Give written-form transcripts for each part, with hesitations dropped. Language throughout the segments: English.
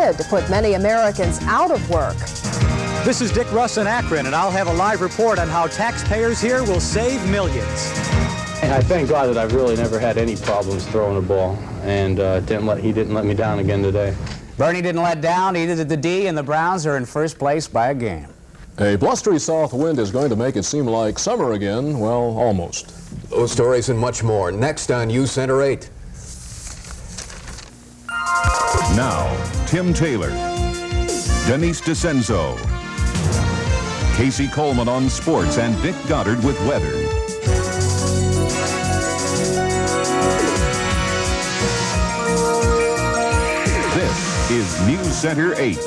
bid to put many Americans out of work. This is Dick Russ in Akron, and I'll have a live report on how taxpayers here will save millions. And I thank God that I've really never had any problems throwing a ball, and he didn't let me down again today. Bernie didn't let down, either did the D, and the Browns are in first place by a game. A blustery south wind is going to make it seem like summer again, well, almost. Those stories and much more next on U Center 8. Now, Tim Taylor, Denise DeCenzo, Casey Coleman on sports, and Dick Goddard with weather. This is News Center 8.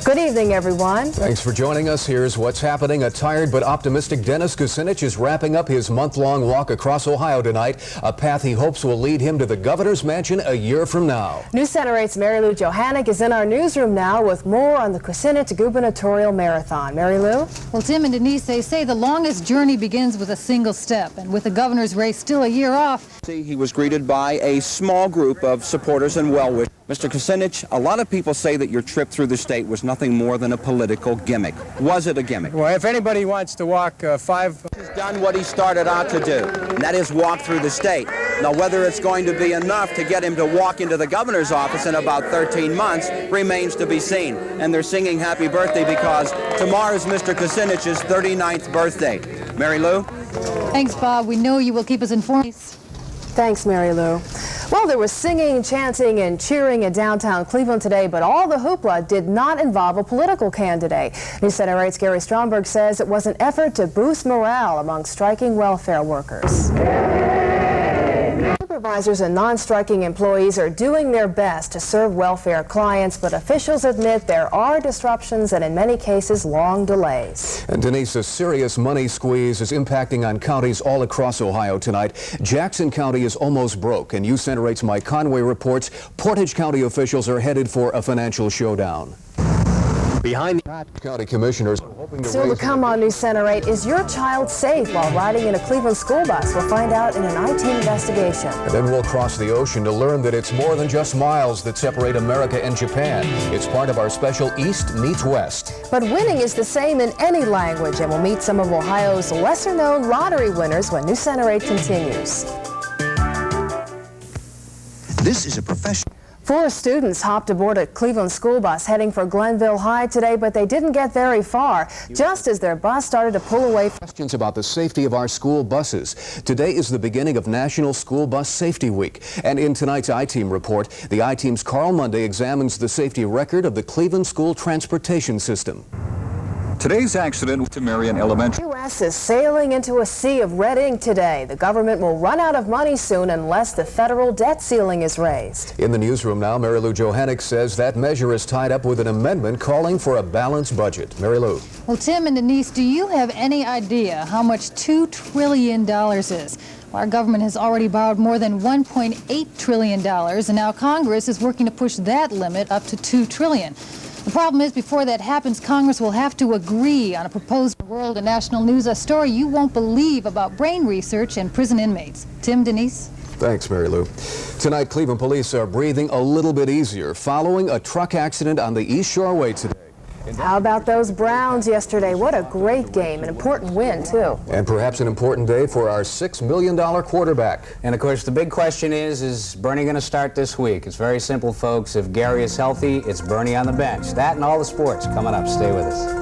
Good evening, everyone. Thanks for joining us. Here's what's happening. A tired but optimistic Dennis Kucinich is wrapping up his month-long walk across Ohio tonight, a path he hopes will lead him to the governor's mansion a year from now. News Center 8's Mary Lou Johannick is in our newsroom now with more on the Kucinich gubernatorial marathon. Mary Lou? Well, Tim and Denise, they say the longest journey begins with a single step, and with the governor's race still a year off. He was greeted by a small group of supporters and well-wishers. Mr. Kucinich, a lot of people say that your trip through the state was nothing more than a political gimmick. Was it a gimmick? Well, if anybody wants to walk He's done what he started out to do, and that is walk through the state. Now, whether it's going to be enough to get him to walk into the governor's office in about 13 months remains to be seen. And they're singing happy birthday because tomorrow is Mr. Kucinich's 39th birthday. Mary Lou? Thanks, Bob. We know you will keep us informed. Thanks, Mary Lou. Well, there was singing, chanting, and cheering in downtown Cleveland today, but all the hoopla did not involve a political candidate. News Center 8's Gary Stromberg says it was an effort to boost morale among striking welfare workers. Supervisors and non-striking employees are doing their best to serve welfare clients, but officials admit there are disruptions and in many cases long delays. And Denise, a serious money squeeze is impacting on counties all across Ohio tonight. Jackson County is almost broke, and U Center 8's Mike Conway reports Portage County officials are headed for a financial showdown. Behind the county commissioners hoping to Still to come on News Center 8, is your child safe while riding in a Cleveland school bus? We'll find out in an IT investigation. And then we'll cross the ocean to learn that it's more than just miles that separate America and Japan. It's part of our special East meets West. But winning is the same in any language, and we'll meet some of Ohio's lesser-known lottery winners when News Center 8 continues. This is a professional. 4 students hopped aboard a Cleveland school bus heading for Glenville High today, but they didn't get very far, just as their bus started to pull away. Questions about the safety of our school buses. Today is the beginning of National School Bus Safety Week. And in tonight's I-Team report, the I-Team's Carl Monday examines the safety record of the Cleveland school transportation system. Today's accident to Marion Elementary. The U.S. is sailing into a sea of red ink today. The government will run out of money soon unless the federal debt ceiling is raised. In the newsroom now, Mary Lou Johannick says that measure is tied up with an amendment calling for a balanced budget. Mary Lou. Well, Tim and Denise, do you have any idea how much $2 trillion is? Our government has already borrowed more than $1.8 trillion, and now Congress is working to push that limit up to $2 trillion. The problem is, before that happens, Congress will have to agree on a proposed world and national news, a story you won't believe about brain research and prison inmates. Tim, Denise? Thanks, Mary Lou. Tonight, Cleveland police are breathing a little bit easier following a truck accident on the East Shore Way today. How about those Browns yesterday? What a great game, an important win, too. And perhaps an important day for our $6 million quarterback. And of course, the big question is Bernie going to start this week? It's very simple, folks. If Gary is healthy, it's Bernie on the bench. That and all the sports coming up. Stay with us.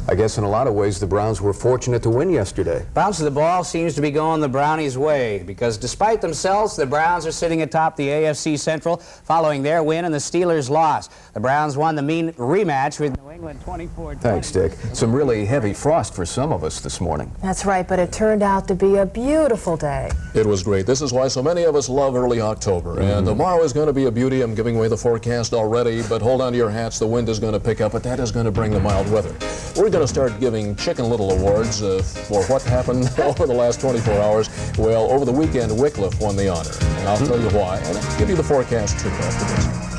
I guess in a lot of ways the Browns were fortunate to win yesterday. Bounce of the ball seems to be going the Brownies' way because despite themselves, the Browns are sitting atop the AFC Central following their win and the Steelers' loss. The Browns won the mean rematch with New England 24-20. Thanks, Dick. Some really heavy frost for some of us this morning. That's right, but it turned out to be a beautiful day. It was great. This is why so many of us love early October. And tomorrow is going to be a beauty. I'm giving away the forecast already, but hold on to your hats. The wind is going to pick up, but that is going to bring the mild weather. We're going to start giving Chicken Little awards for what happened over the last 24 hours. Well, over the weekend, Wycliffe won the honor, and I'll tell you why, and I'll give you the forecast too after this.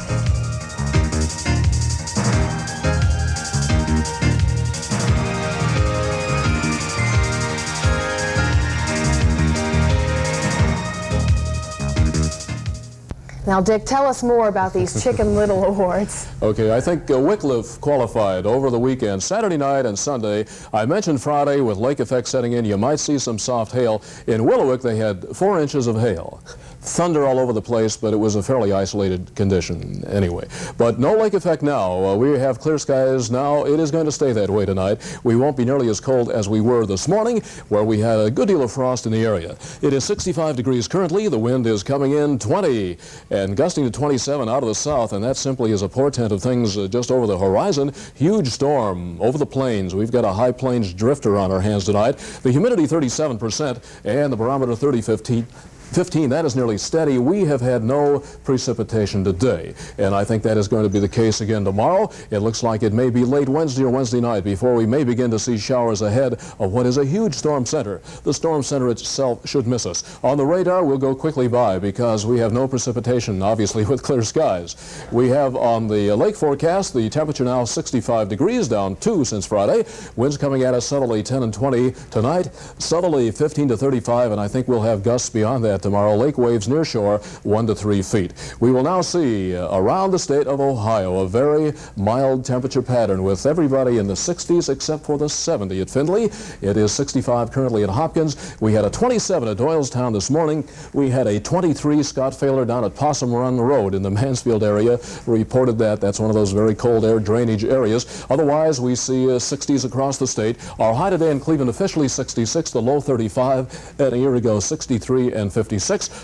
Now, Dick, tell us more about these Chicken Little awards. Okay, I think Wycliffe qualified over the weekend, Saturday night and Sunday. I mentioned Friday with lake effect setting in, you might see some soft hail. In Willowick, they had 4 inches of hail. Thunder all over the place, but it was a fairly isolated condition anyway. But no lake effect now. We have clear skies now. It is going to stay that way tonight. We won't be nearly as cold as we were this morning, where we had a good deal of frost in the area. It is 65 degrees currently. The wind is coming in 20 and gusting to 27 out of the south, and that simply is a portent of things just over the horizon. Huge storm over the plains. We've got a high plains drifter on our hands tonight. The humidity 37% and the barometer 15. That is nearly steady. We have had no precipitation today, and I think that is going to be the case again tomorrow. It looks like it may be late Wednesday or Wednesday night before we may begin to see showers ahead of what is a huge storm center. The storm center itself should miss us. On the radar, we'll go quickly by because we have no precipitation, obviously, with clear skies. We have on the lake forecast the temperature now 65 degrees, down 2 since Friday. Winds coming at us southerly 10 and 20 tonight, southerly 15 to 35, and I think we'll have gusts beyond that tomorrow. Lake waves near shore 1 to 3 feet. We will now see around the state of Ohio a very mild temperature pattern with everybody in the 60s except for the 70 at Findlay. It is 65 currently at Hopkins. We had a 27 at Doylestown this morning. We had a 23 Scott Failer down at Possum Run Road in the Mansfield area. Reported that. That's one of those very cold air drainage areas. Otherwise, we see 60s across the state. Our high today in Cleveland officially 66, the low 35, and a year ago 63 and 56.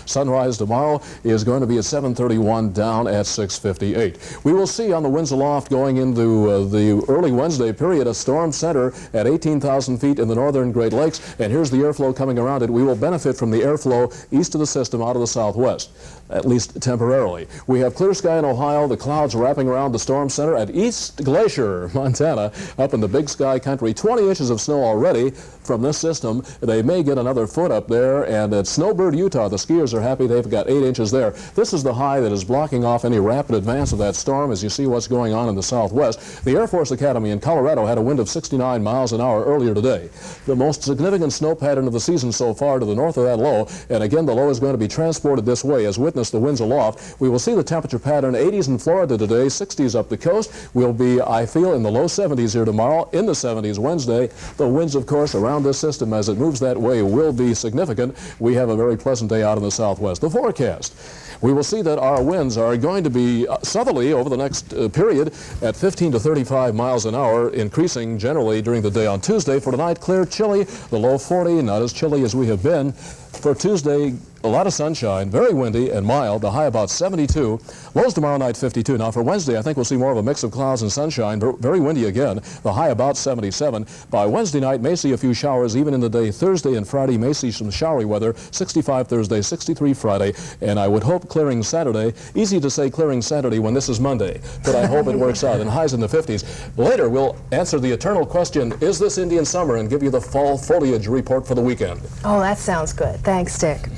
Sunrise tomorrow is going to be at 7:31, down at 6:58. We will see on the winds aloft going into the early Wednesday period a storm center at 18,000 feet in the northern Great Lakes, and here's the airflow coming around it. We will benefit from the airflow east of the system out of the southwest, at least temporarily. We have clear sky in Ohio, the clouds wrapping around the storm center at East Glacier, Montana, up in the Big Sky country. 20 inches of snow already from this system. They may get another foot up there, and at Snowbird, Utah, the skiers are happy they've got 8 inches there. This is the high that is blocking off any rapid advance of that storm as you see what's going on in the southwest. The Air Force Academy in Colorado had a wind of 69 miles an hour earlier today. The most significant snow pattern of the season so far to the north of that low, and again the low is going to be transported this way as witness the winds aloft. We will see the temperature pattern 80s in Florida today, 60s up the coast. We'll be, I feel, in the low 70s here tomorrow, in the 70s Wednesday. The winds, of course, around this system as it moves that way will be significant. We have a very pleasant day out in the southwest. The forecast. We will see that our winds are going to be southerly over the next period at 15 to 35 miles an hour, increasing generally during the day on Tuesday. For tonight, clear, chilly, the low 40, not as chilly as we have been. For Tuesday, a lot of sunshine, very windy and mild, the high about 72. Lows tomorrow night 52. Now for Wednesday, I think we'll see more of a mix of clouds and sunshine, very windy again, the high about 77. By Wednesday night, may see a few showers even in the day. Thursday and Friday may see some showery weather, 65 Thursday, 63 Friday, and I would hope clearing Saturday. Easy to say clearing Saturday when this is Monday, but I hope it works out, and highs in the 50s. Later, we'll answer the eternal question, is this Indian summer, and give you the fall foliage report for the weekend. Oh, that sounds good. Thanks, Dick.